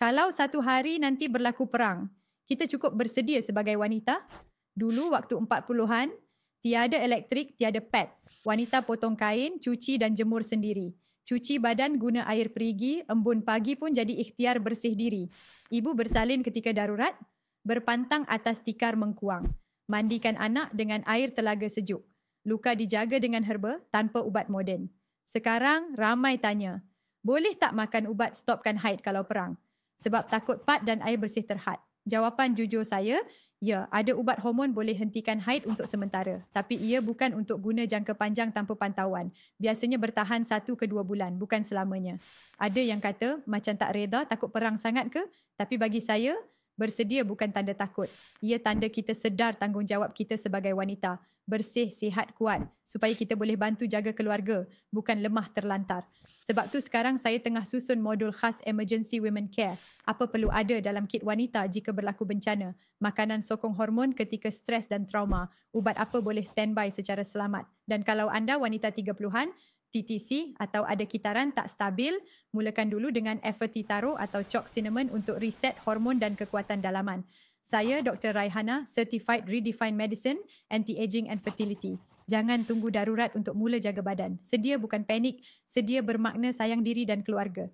Kalau satu hari nanti berlaku perang, kita cukup bersedia sebagai wanita? Dulu waktu 40-an, tiada elektrik, tiada pad. Wanita potong kain, cuci dan jemur sendiri. Cuci badan guna air perigi, embun pagi pun jadi ikhtiar bersih diri. Ibu bersalin ketika darurat, berpantang atas tikar mengkuang. Mandikan anak dengan air telaga sejuk. Luka dijaga dengan herba tanpa ubat moden. Sekarang ramai tanya, boleh tak makan ubat stopkan haid kalau perang? Sebab takut pad dan air bersih terhad. Jawapan jujur saya, ya, ada ubat hormon boleh hentikan haid untuk sementara. Tapi ia bukan untuk guna jangka panjang tanpa pantauan. Biasanya bertahan 1 ke 2 bulan, bukan selamanya. Ada yang kata, macam tak reda, takut perang sangat ke? Tapi bagi saya, bersedia bukan tanda takut. Ia tanda kita sedar tanggungjawab kita sebagai wanita. Bersih, sihat, kuat. Supaya kita boleh bantu jaga keluarga. Bukan lemah terlantar. Sebab tu sekarang saya tengah susun modul khas Emergency Women Care. Apa perlu ada dalam kit wanita jika berlaku bencana. Makanan sokong hormon ketika stres dan trauma. Ubat apa boleh standby secara selamat. Dan kalau anda wanita 30-an, TTC atau ada kitaran tak stabil, mulakan dulu dengan Effertitaro atau chalk cinnamon untuk reset hormon dan kekuatan dalaman. Saya Dr. Raihana, Certified Redefined Medicine, Anti-Aging and Fertility. Jangan tunggu darurat untuk mula jaga badan. Sedia bukan panik, sedia bermakna sayang diri dan keluarga.